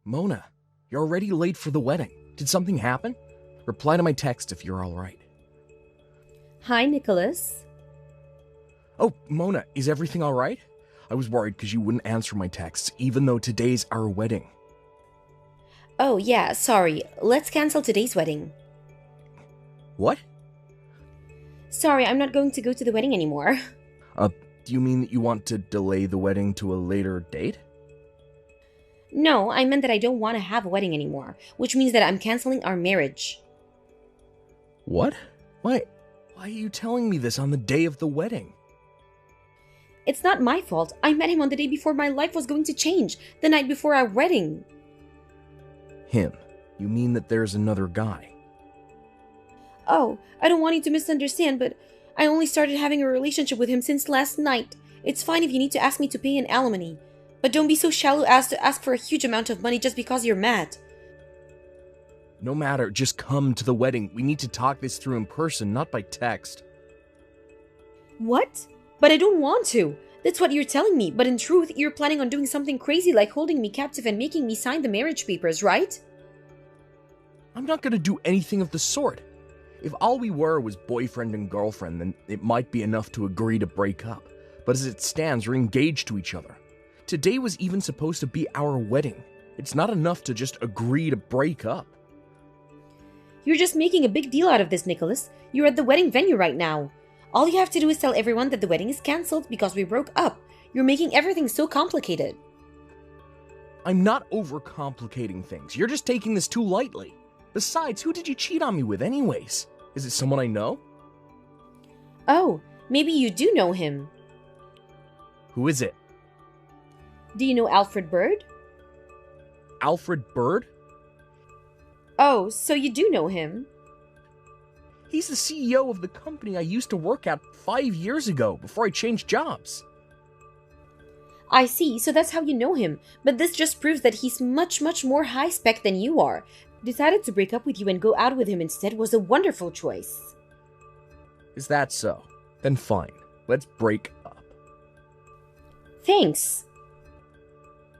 Mona, you're already late for the wedding. Did something happen? Reply to my text if you're alright. Hi, Nicholas. Oh, Mona, is everything alright? I was worried because you wouldn't answer my texts, even though today's our wedding. Oh, yeah, sorry. Let's cancel today's wedding. What? Sorry, I'm not going to go to the wedding anymore. Do you mean that you want to delay the wedding to a later date? No, I meant that I don't want to have a wedding anymore, which means that I'm canceling our marriage. What? Why are you telling me this on the day of the wedding? It's not my fault. I met him on the day before my life was going to change, the night before our wedding. Him? You mean that there's another guy? Oh, I don't want you to misunderstand, but I only started having a relationship with him since last night. It's fine if you need to ask me to pay an alimony, but don't be so shallow as to ask for a huge amount of money just because you're mad. No matter, just come to the wedding. We need to talk this through in person, not by text. What? But I don't want to. That's what you're telling me, but in truth, you're planning on doing something crazy like holding me captive and making me sign the marriage papers, right? I'm not gonna do anything of the sort. If all we were was boyfriend and girlfriend, then it might be enough to agree to break up. But as it stands, we're engaged to each other. Today was even supposed to be our wedding. It's not enough to just agree to break up. You're just making a big deal out of this, Nicholas. You're at the wedding venue right now. All you have to do is tell everyone that the wedding is cancelled because we broke up. You're making everything so complicated. I'm not overcomplicating things. You're just taking this too lightly. Besides, who did you cheat on me with anyways? Is it someone I know? Oh, maybe you do know him. Who is it? Do you know Alfred Bird? Alfred Bird? Oh, so you do know him. He's the CEO of the company I used to work at 5 years ago, before I changed jobs. I see, so that's how you know him. But this just proves that he's much more high-spec than you are. Decided to break up with you and go out with him instead was a wonderful choice. Is that so? Then fine. Let's break up. Thanks.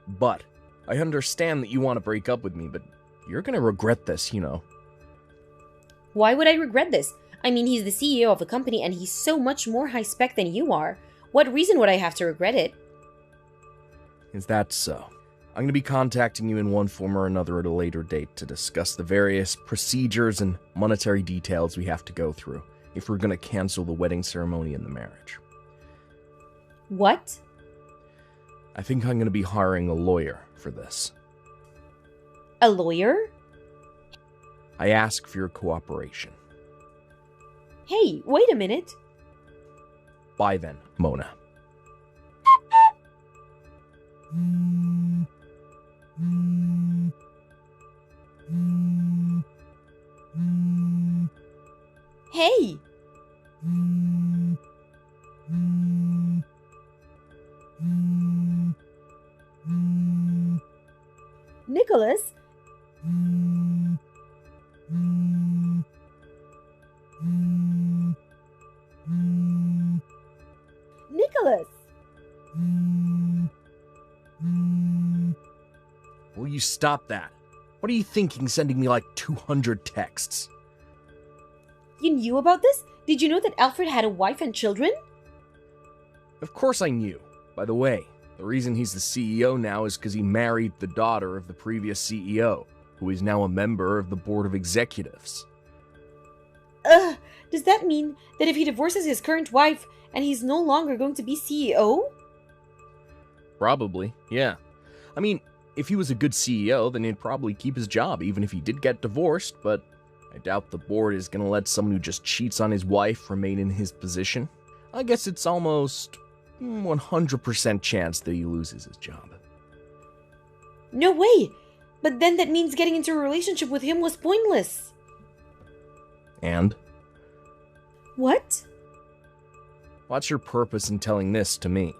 But I understand that you want to break up with me, but you're gonna regret this, you know. Why would I regret this? I mean, he's the CEO of a company and he's so much more high-spec than you are. What reason would I have to regret it? Is that so? I'm going to be contacting you in one form or another at a later date to discuss the various procedures and monetary details we have to go through if we're going to cancel the wedding ceremony and the marriage. What? I think I'm going to be hiring a lawyer for this. A lawyer? I ask for your cooperation. Hey, wait a minute. Bye then, Mona. Hey! Nicholas? Nicholas! Will you stop that? What are you thinking sending me like 200 texts? You knew about this? Did you know that Alfred had a wife and children? Of course I knew. By the way, the reason he's the CEO now is because he married the daughter of the previous CEO, who is now a member of the board of executives. Does that mean that if he divorces his current wife and he's no longer going to be CEO? Probably, yeah. I mean, if he was a good CEO, then he'd probably keep his job, even if he did get divorced, but I doubt the board is gonna let someone who just cheats on his wife remain in his position. I guess it's almost 100% chance that he loses his job. No way! But then that means getting into a relationship with him was pointless. And? What? What's your purpose in telling this to me?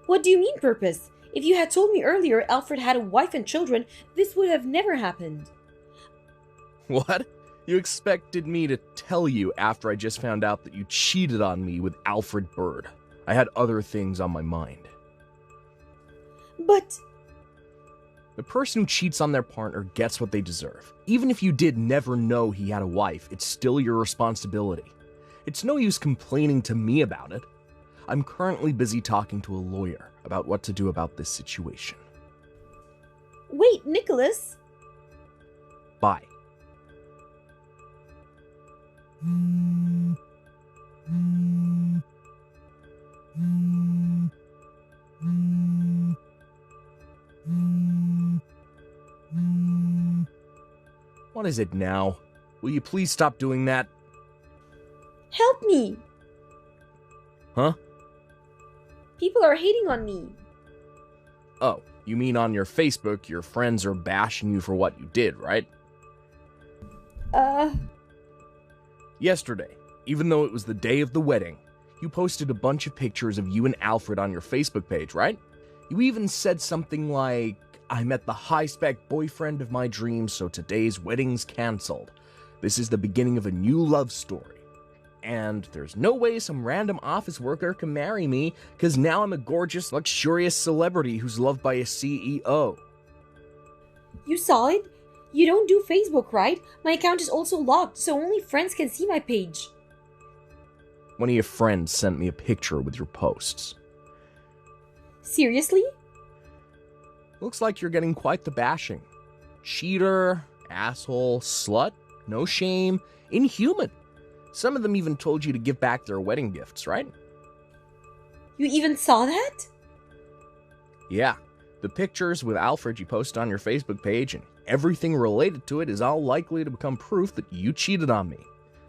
What do you mean purpose? If you had told me earlier Alfred had a wife and children, this would have never happened. What? You expected me to tell you after I just found out that you cheated on me with Alfred Bird. I had other things on my mind. But... The person who cheats on their partner gets what they deserve. Even if you did never know he had a wife, it's still your responsibility. It's no use complaining to me about it. I'm currently busy talking to a lawyer about what to do about this situation. Wait, Nicholas? Bye. What is it now? Will you please stop doing that? Help me! Huh? People are hating on me. Oh, you mean on your Facebook, your friends are bashing you for what you did, right? Yesterday, even though it was the day of the wedding, you posted a bunch of pictures of you and Alfred on your Facebook page, right? You even said something like, I met the high-spec boyfriend of my dreams, so today's wedding's cancelled. This is the beginning of a new love story. And there's no way some random office worker can marry me, because now I'm a gorgeous, luxurious celebrity who's loved by a CEO. You saw it? You don't do Facebook, right? My account is also locked, so only friends can see my page. One of your friends sent me a picture with your posts. Seriously? Looks like you're getting quite the bashing. Cheater, asshole, slut, no shame, inhuman. Some of them even told you to give back their wedding gifts, right? You even saw that? Yeah, the pictures with Alfred you post on your Facebook page and everything related to it is all likely to become proof that you cheated on me.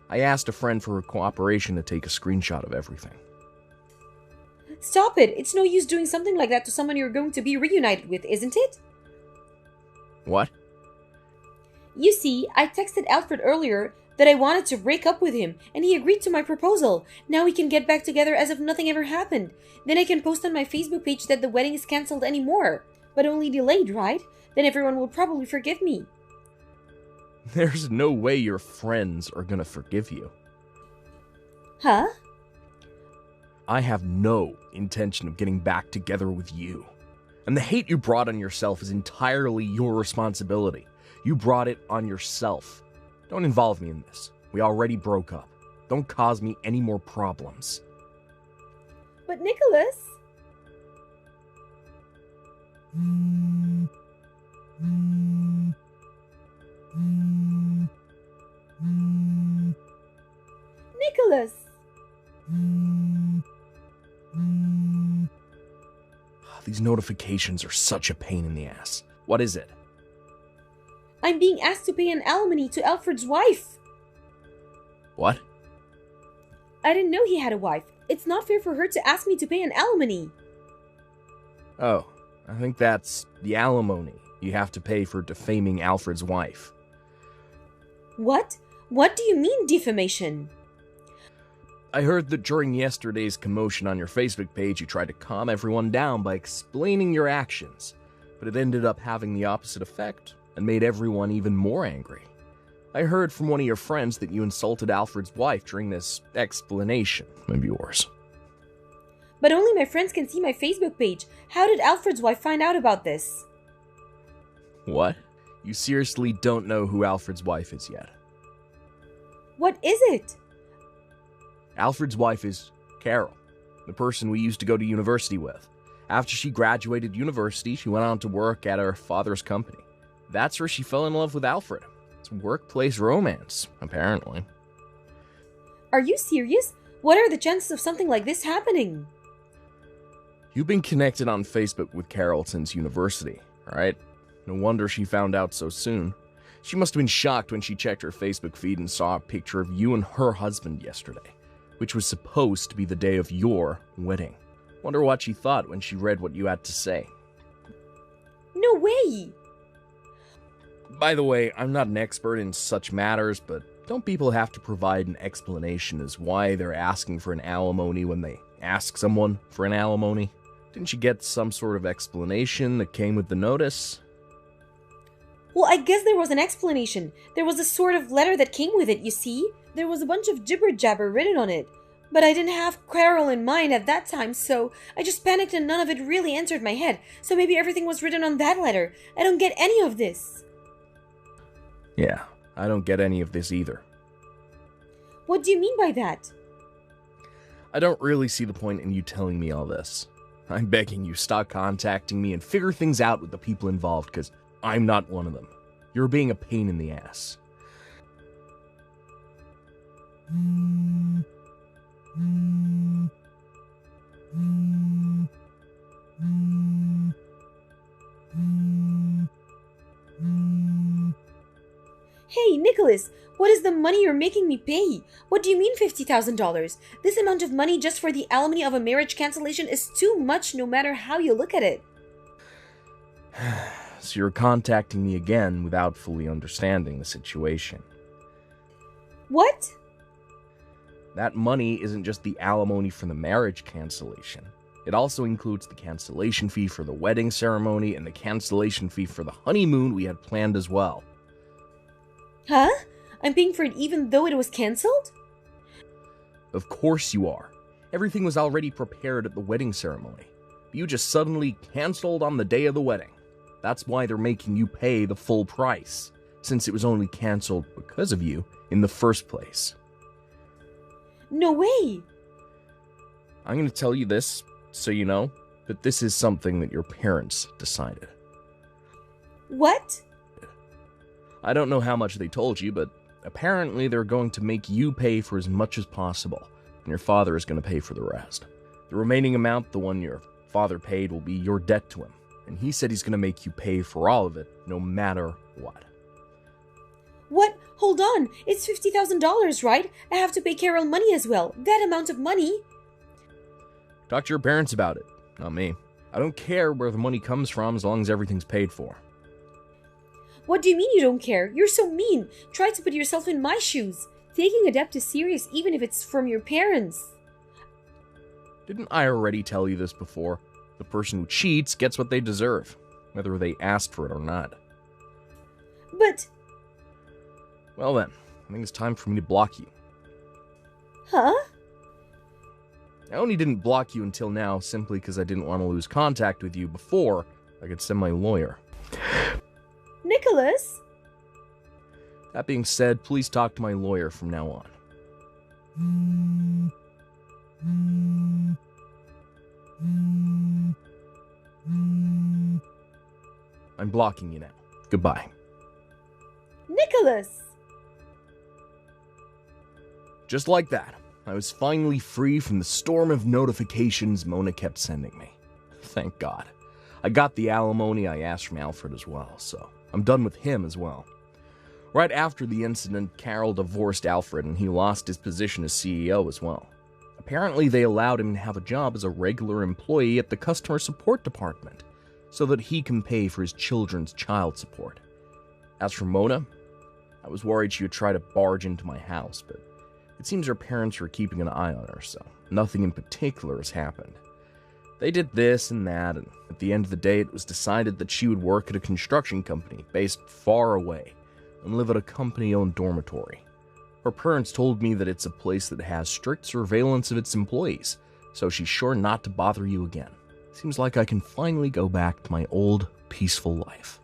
I asked a friend for her cooperation to take a screenshot of everything. Stop it! It's no use doing something like that to someone you're going to be reunited with, isn't it? What? You see, I texted Alfred earlier that I wanted to break up with him, and he agreed to my proposal. Now we can get back together as if nothing ever happened. Then I can post on my Facebook page that the wedding is cancelled anymore. But only delayed, right? Then everyone will probably forgive me. There's no way your friends are gonna forgive you. Huh? I have no intention of getting back together with you. And the hate you brought on yourself is entirely your responsibility. You brought it on yourself. Don't involve me in this. We already broke up. Don't cause me any more problems. But Nicholas... Nicholas! These notifications are such a pain in the ass. What is it? I'm being asked to pay an alimony to Alfred's wife. What? I didn't know he had a wife. It's not fair for her to ask me to pay an alimony. Oh, I think that's the alimony you have to pay for defaming Alfred's wife. What? What do you mean, defamation? I heard that during yesterday's commotion on your Facebook page, you tried to calm everyone down by explaining your actions, but it ended up having the opposite effect and made everyone even more angry. I heard from one of your friends that you insulted Alfred's wife during this explanation of yours. But only my friends can see my Facebook page. How did Alfred's wife find out about this? What? You seriously don't know who Alfred's wife is yet? What is it? Alfred's wife is Carol, the person we used to go to university with. After she graduated university, she went on to work at her father's company. That's where she fell in love with Alfred. It's workplace romance, apparently. Are you serious? What are the chances of something like this happening? You've been connected on Facebook with Carol since university, right? No wonder she found out so soon. She must have been shocked when she checked her Facebook feed and saw a picture of you and her husband yesterday, which was supposed to be the day of your wedding. Wonder what she thought when she read what you had to say. No way! By the way, I'm not an expert in such matters, but don't people have to provide an explanation as why they're asking for an alimony when they ask someone for an alimony? Didn't you get some sort of explanation that came with the notice? Well, I guess there was an explanation. There was a sort of letter that came with it, you see? There was a bunch of jibber-jabber written on it. But I didn't have Carol in mind at that time, so I just panicked and none of it really entered my head. So maybe everything was written on that letter. I don't get any of this. Yeah, I don't get any of this either. What do you mean by that? I don't really see the point in you telling me all this. I'm begging you, stop contacting me and figure things out with the people involved, because I'm not one of them. You're being a pain in the ass. Hey, Nicholas, what is the money you're making me pay? What do you mean $50,000? This amount of money just for the alimony of a marriage cancellation is too much no matter how you look at it. So you're contacting me again without fully understanding the situation. What? That money isn't just the alimony for the marriage cancellation. It also includes the cancellation fee for the wedding ceremony and the cancellation fee for the honeymoon we had planned as well. Huh? I'm paying for it even though it was cancelled? Of course you are. Everything was already prepared at the wedding ceremony. You just suddenly canceled on the day of the wedding. That's why they're making you pay the full price, since it was only canceled because of you in the first place. No way! I'm going to tell you this, so you know, that this is something that your parents decided. What? I don't know how much they told you, but apparently they're going to make you pay for as much as possible, and your father is going to pay for the rest. The remaining amount, the one your father paid, will be your debt to him, and he said he's going to make you pay for all of it, no matter what. What? Hold on, it's $50,000, right? I have to pay Carol money as well. That amount of money? Talk to your parents about it, not me. I don't care where the money comes from as long as everything's paid for. What do you mean you don't care? You're so mean. Try to put yourself in my shoes. Taking a debt is serious even if it's from your parents. Didn't I already tell you this before? The person who cheats gets what they deserve, whether they asked for it or not. But... Well then, I think it's time for me to block you. Huh? I only didn't block you until now simply because I didn't want to lose contact with you before I could send my lawyer. Nicholas? That being said, please talk to my lawyer from now on. I'm blocking you now. Goodbye. Nicholas! Just like that, I was finally free from the storm of notifications Mona kept sending me. Thank God. I got the alimony I asked from Alfred as well, so I'm done with him as well. Right after the incident, Carol divorced Alfred and he lost his position as CEO as well. Apparently they allowed him to have a job as a regular employee at the customer support department, so that he can pay for his children's child support. As for Mona, I was worried she would try to barge into my house, but it seems her parents were keeping an eye on her, so nothing in particular has happened. They did this and that, and at the end of the day it was decided that she would work at a construction company based far away and live at a company-owned dormitory. Her parents told me that it's a place that has strict surveillance of its employees, so she's sure not to bother you again. Seems like I can finally go back to my old, peaceful life.